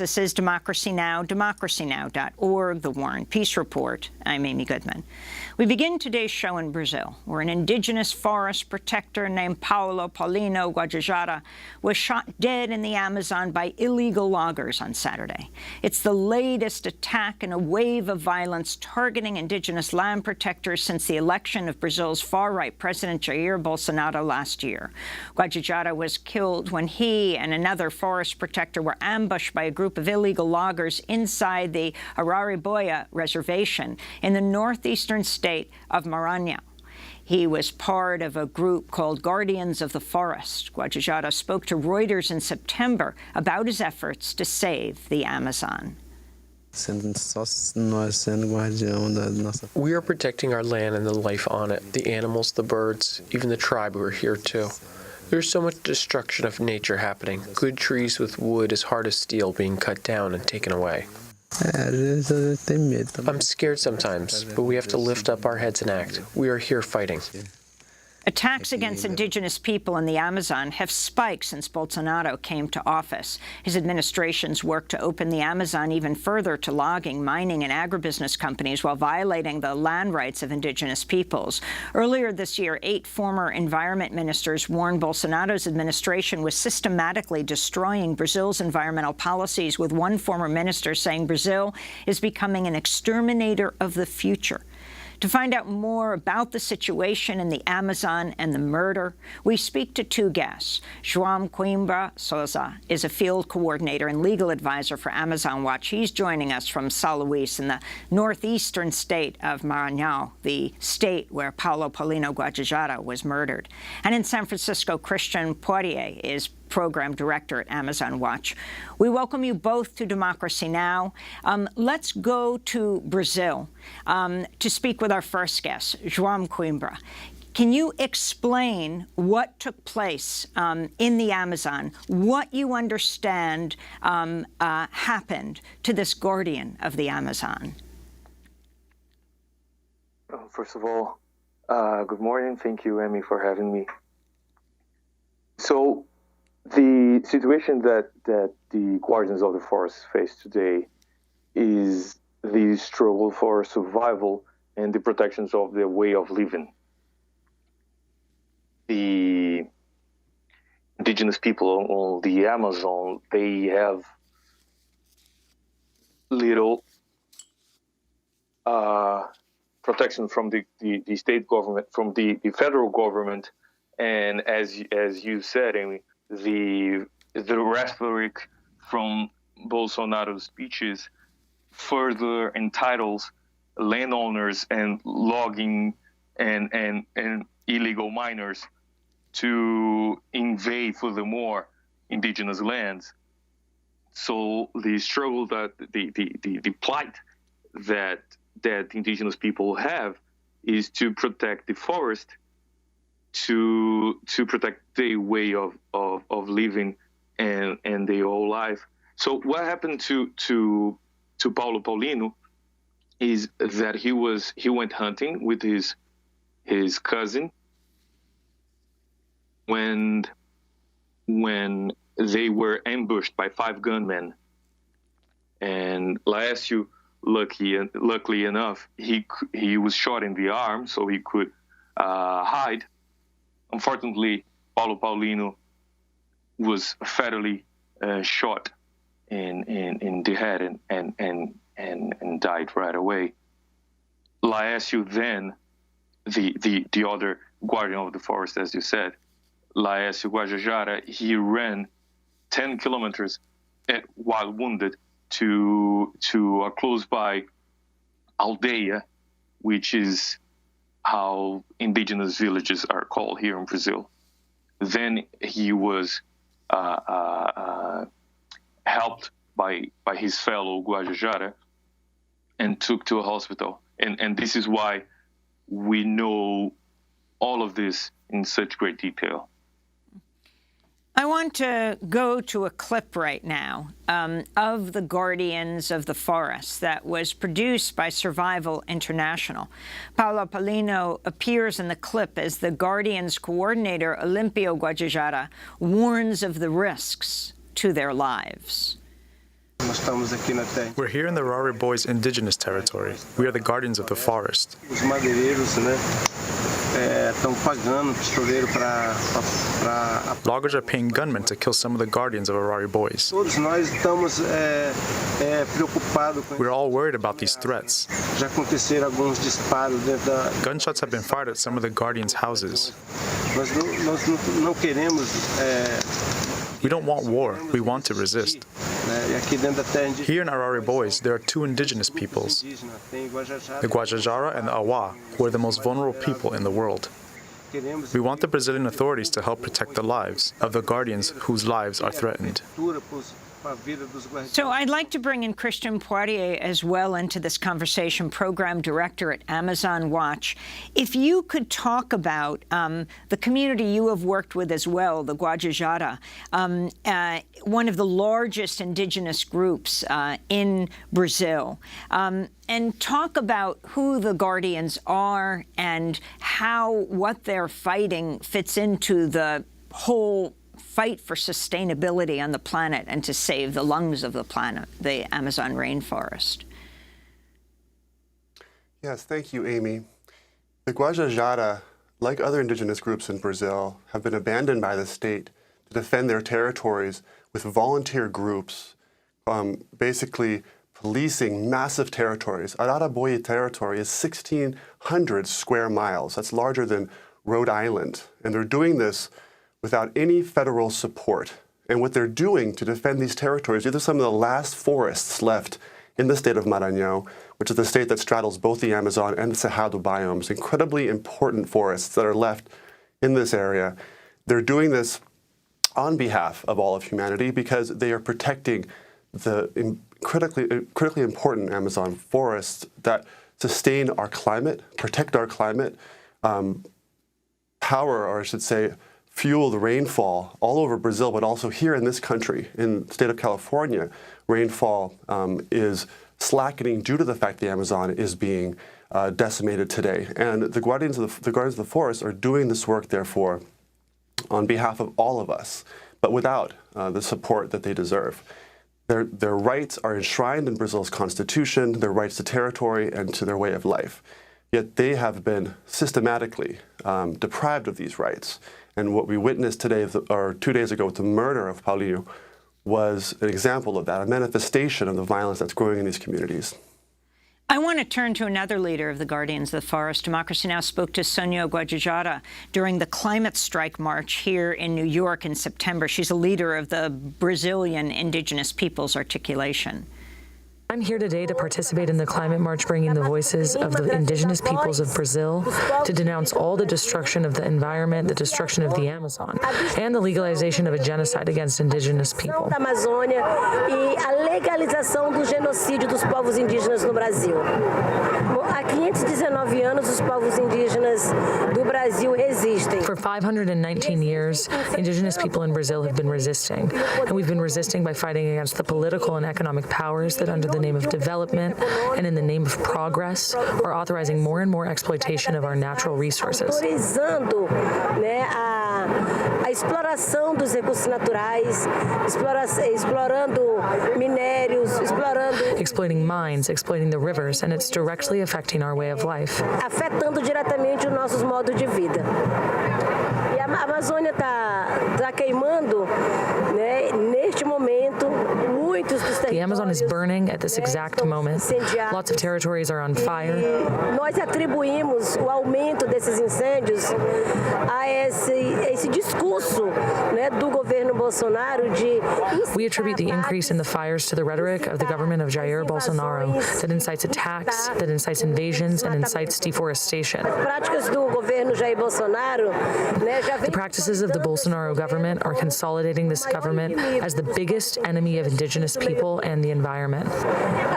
This is Democracy Now!, democracynow.org, The War and Peace Report. I'm Amy Goodman. We begin today's show in Brazil, where an indigenous forest protector named Paulo Paulino Guajajara was shot dead in the Amazon by illegal loggers on Saturday. It's the latest attack in a wave of violence targeting indigenous land protectors since the election of Brazil's far-right President Jair Bolsonaro last year. Guajajara was killed when he and another forest protector were ambushed by a group of illegal loggers inside the Arariboia Reservation in the northeastern state of Maranhão. He was part of a group called Guardians of the Forest. Guajajara spoke to Reuters in September about his efforts to save the Amazon. We are protecting our land and the life on it, the animals, the birds, even the tribe who are here too. There's so much destruction of nature happening. Good trees with wood as hard as steel being cut down and taken away. I'm scared sometimes, but we have to lift up our heads and act. We are here fighting. Attacks against indigenous people in the Amazon have spiked since Bolsonaro came to office. His administration's work to open the Amazon even further to logging, mining, and agribusiness companies while violating the land rights of indigenous peoples. Earlier this year, 8 former environment ministers warned Bolsonaro's administration was systematically destroying Brazil's environmental policies, with one former minister saying Brazil is becoming an exterminator of the future. To find out more about the situation in the Amazon and the murder, we speak to 2 guests. João Coimbra Souza is a field coordinator and legal advisor for Amazon Watch. He's joining us from São Luís in the northeastern state of Maranhão, the state where Paulo Paulino Guajajara was murdered. And in San Francisco, Christian Poirier is program director at Amazon Watch. We welcome you both to Democracy Now! Let's go to Brazil to speak with our first guest, João Coimbra. Can you explain what took place in the Amazon, what you understand happened to this guardian of the Amazon? First of all, good morning. Thank you, Amy, for having me. So, the situation that the Guardians of the Forest face today is the struggle for survival and the protections of their way of living. The indigenous people on the Amazon, they have little protection from the state government, from the federal government, and as you said, Amy, the rhetoric from Bolsonaro's speeches further entitles landowners and logging and illegal miners to invade furthermore indigenous lands. So the struggle that the plight that indigenous people have is to protect the forest, to protect their way of living and their whole life. So what happened to Paulo Paulino is that he went hunting with his cousin when they were ambushed by 5 gunmen, and Laércio, luckily enough, he was shot in the arm, so he could hide. Unfortunately, Paulo Paulino was fatally shot in the head and died right away. Laércio then, the other guardian of the forest, as you said, Laércio Guajajara, he ran 10 kilometers while wounded to a close-by aldeia, which is how indigenous villages are called here in Brazil. Then he was helped by his fellow Guajajara and took to a hospital. And this is why we know all of this in such great detail. I want to go to a clip right now of the Guardians of the Forest that was produced by Survival International. Paulo Paulino appears in the clip as the Guardians coordinator, Olímpio Guajajara, warns of the risks to their lives. estamos aqui na terra. We're here in the Rari Boys indigenous territory. We are the guardians of the forest. Os madeireiros, né, estão pagando pistoleiro para Loggers are paying gunmen to kill some of the guardians of Rari Boys. todos nós estamos preocupados com We're all worried about these threats. Já aconteceram alguns disparos dentro da. Gunshots have been fired at some of the guardians' houses. Nós não queremos. We don't want war, we want to resist. E aqui dentro da terra indígena. Here in Rari Boys, there are two indigenous peoples, Tem the Guajajara and the Awa, who are the most vulnerable people in the world. We want the Brazilian authorities to help protect the lives of the guardians whose lives are threatened. So I'd like to bring in Christian Poirier as well into this conversation, program director at Amazon Watch. If you could talk about the community you have worked with as well, the Guajajara, one of the largest indigenous groups in Brazil, and talk about who the Guardians are and how what they're fighting fits into the whole fight for sustainability on the planet and to save the lungs of the planet, the Amazon rainforest. Yes, thank you, Amy. The Guajajara, like other indigenous groups in Brazil, have been abandoned by the state to defend their territories with volunteer groups, basically policing massive territories. Araraboia territory is 1,600 square miles. That's larger than Rhode Island. And they're doing this without any federal support. And what they're doing to defend these territories, these are some of the last forests left in the state of Maranhão, which is the state that straddles both the Amazon and the Cerrado biomes, incredibly important forests that are left in this area. They're doing this on behalf of all of humanity because they are protecting the critically important Amazon forests that sustain our climate, protect our climate, power, or I should say, fuel the rainfall all over Brazil, but also here in this country, in the state of California, rainfall is slackening due to the fact the Amazon is being decimated today. And the guardians of the forest are doing this work, therefore, on behalf of all of us, but without the support that they deserve. Their rights are enshrined in Brazil's constitution, their rights to territory and to their way of life. Yet they have been systematically deprived of these rights. And what we witnessed today, or 2 days ago, with the murder of Paulinho, was an example of that, a manifestation of the violence that's growing in these communities. I want to turn to another leader of the Guardians of the Forest. Democracy Now! Spoke to Sonia Guajajara during the climate strike march here in New York in September. She's a leader of the Brazilian Indigenous Peoples Articulation. I'm here today to participate in the climate march, bringing the voices of the indigenous peoples of Brazil to denounce all the destruction of the environment, the destruction of the Amazon, and the legalization of a genocide against indigenous people. Da Amazônia e a legalização do genocídio dos povos indígenas no Brasil. Há 519 anos, os povos indígenas do Brasil resistem. For 519 years, indigenous people in Brazil have been resisting, and we've been resisting by fighting against the political and economic powers that, under the name of development and in the name of progress, are authorizing more and more exploitation of our natural resources. Autorizando, né, a exploração dos recursos naturais, explorando minérios, exploiting mines, exploiting the rivers, and it's directly affecting our way of life. Afetando diretamente os nossos modos de vida. E a Amazônia tá queimando, né, neste momento. The Amazon is burning at this exact moment. Lots of territories are on fire. Nós atribuímos o aumento desses incêndios a esse discurso, né, do governo Bolsonaro de. We attribute the increase in the fires to the rhetoric of the government of Jair Bolsonaro that incites attacks, that incites invasions, and incites deforestation. Práticas do governo Jair Bolsonaro, né, já vem. The practices of the Bolsonaro government are consolidating this government as the biggest enemy of indigenous people and the environment.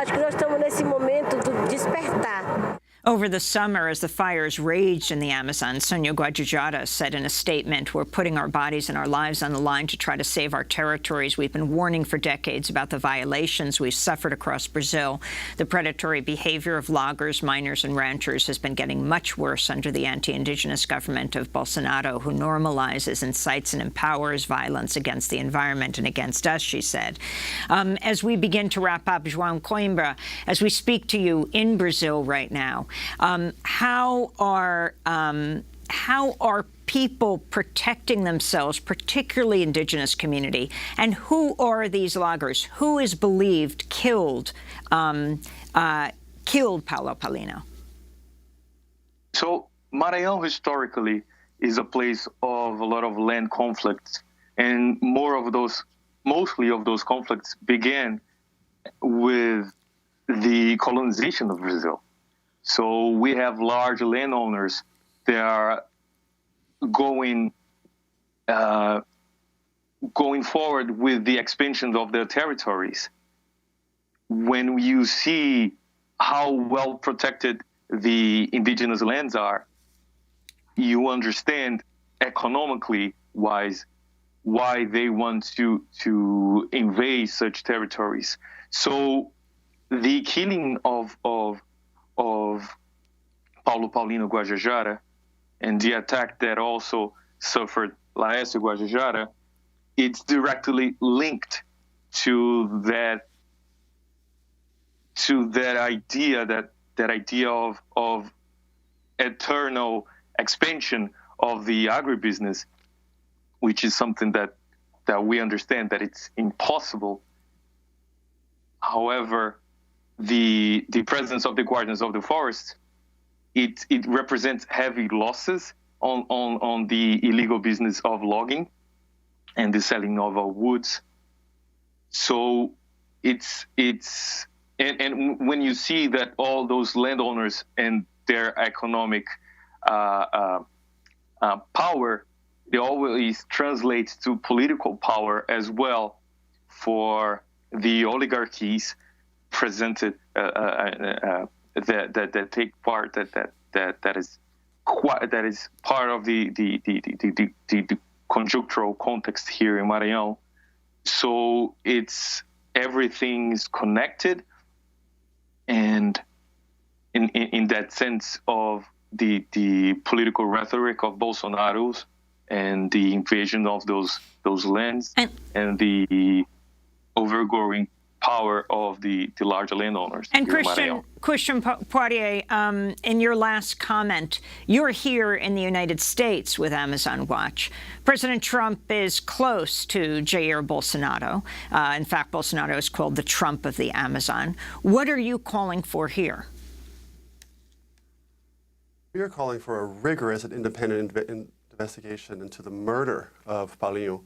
Acho que nós estamos nesse momento do despertar. Over the summer, as the fires raged in the Amazon, Sonia Guajajara said in a statement, "We're putting our bodies and our lives on the line to try to save our territories. We've been warning for decades about the violations we've suffered across Brazil. The predatory behavior of loggers, miners, and ranchers has been getting much worse under the anti-indigenous government of Bolsonaro, who normalizes, incites, and empowers violence against the environment and against us," she said. As we begin to wrap up, João Coimbra, as we speak to you in Brazil right now, how are people protecting themselves, particularly indigenous community, and who are these loggers? Who is believed killed Paulo Paulino? So Maranhão historically is a place of a lot of land conflicts, and mostly of those conflicts began with the colonization of Brazil. So we have large landowners that are going forward with the expansion of their territories. When you see how well protected the indigenous lands are, you understand economically wise why they want to invade such territories. So the killing of Paulo Paulino Guajajara and the attack that also suffered Laércio Guajajara, it's directly linked to that idea of eternal expansion of the agribusiness, which is something that we understand that it's impossible. However, the presence of the guardians of the forest, it represents heavy losses on the illegal business of logging and the selling of our woods. So it's when you see that all those landowners and their economic power, they always translate to political power as well for the oligarchies presented that take part that is part of the conjuntural context here in Maranhão. So everything is connected, and in that sense of the political rhetoric of Bolsonaro's and the invasion of those lands and the overgrowing power of the larger landowners. And Christian Poirier, in your last comment, you're here in the United States with Amazon Watch. President Trump is close to Jair Bolsonaro. In fact, Bolsonaro is called the Trump of the Amazon. What are you calling for here? We are calling for a rigorous and independent investigation into the murder of Paulinho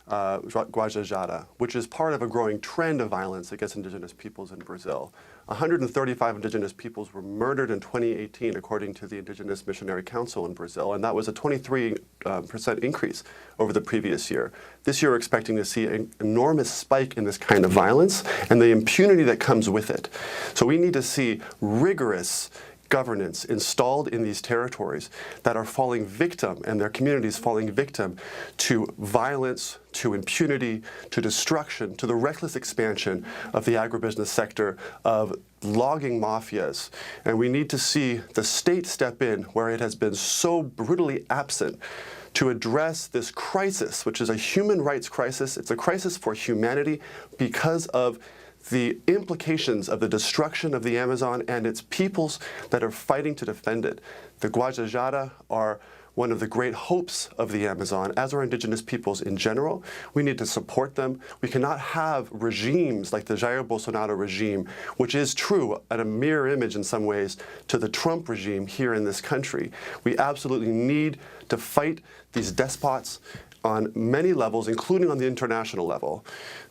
Guajajara, which is part of a growing trend of violence against indigenous peoples in Brazil. 135 indigenous peoples were murdered in 2018, according to the Indigenous Missionary Council in Brazil, and that was a 23% increase over the previous year. This year, we're expecting to see an enormous spike in this kind of violence and the impunity that comes with it. So we need to see rigorous governance installed in these territories that are falling victim, and their communities falling victim to violence, to impunity, to destruction, to the reckless expansion of the agribusiness sector, of logging mafias. And we need to see the state step in where it has been so brutally absent to address this crisis, which is a human rights crisis. It's a crisis for humanity because of the implications of the destruction of the Amazon and its peoples that are fighting to defend it. The Guajajara are one of the great hopes of the Amazon, as are indigenous peoples in general. We need to support them. We cannot have regimes like the Jair Bolsonaro regime, which is true and a mirror image in some ways to the Trump regime here in this country. We absolutely need to fight these despots on many levels, including on the international level.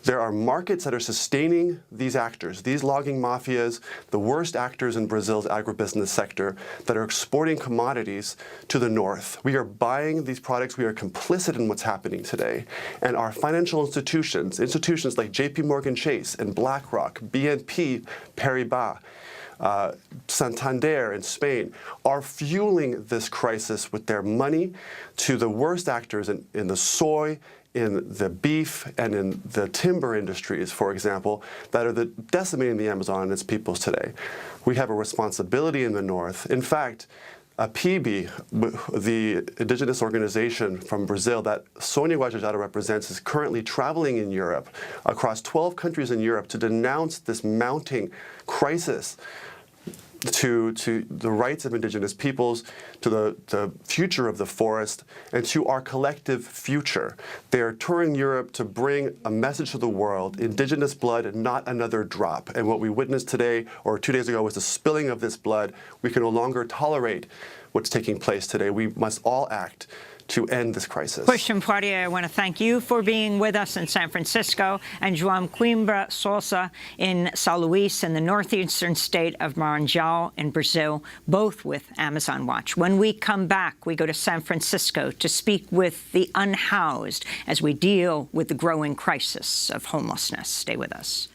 There are markets that are sustaining these actors, these logging mafias, the worst actors in Brazil's agribusiness sector, that are exporting commodities to the north. We are buying these products. We are complicit in what's happening today. And our financial institutions like JP Morgan Chase and BlackRock, BNP Paribas, Santander in Spain, are fueling this crisis with their money to the worst actors in the soy, in the beef, and in the timber industries, for example, that are decimating the Amazon and its peoples today. We have a responsibility in the North. In fact, PIB, the indigenous organization from Brazil that Sonia Guajajara represents, is currently traveling in Europe, across 12 countries in Europe, to denounce this mounting crisis to the rights of indigenous peoples, to the future of the forest, and to our collective future. They are touring Europe to bring a message to the world: indigenous blood, not another drop. And what we witnessed today, or 2 days ago, was the spilling of this blood. We can no longer tolerate what's taking place today. We must all act to end this crisis. Christian Poirier, I want to thank you for being with us in San Francisco, and João Coimbra Sousa in São Luís in the northeastern state of Maranhão in Brazil, both with Amazon Watch. When we come back, we go to San Francisco to speak with the unhoused as we deal with the growing crisis of homelessness. Stay with us.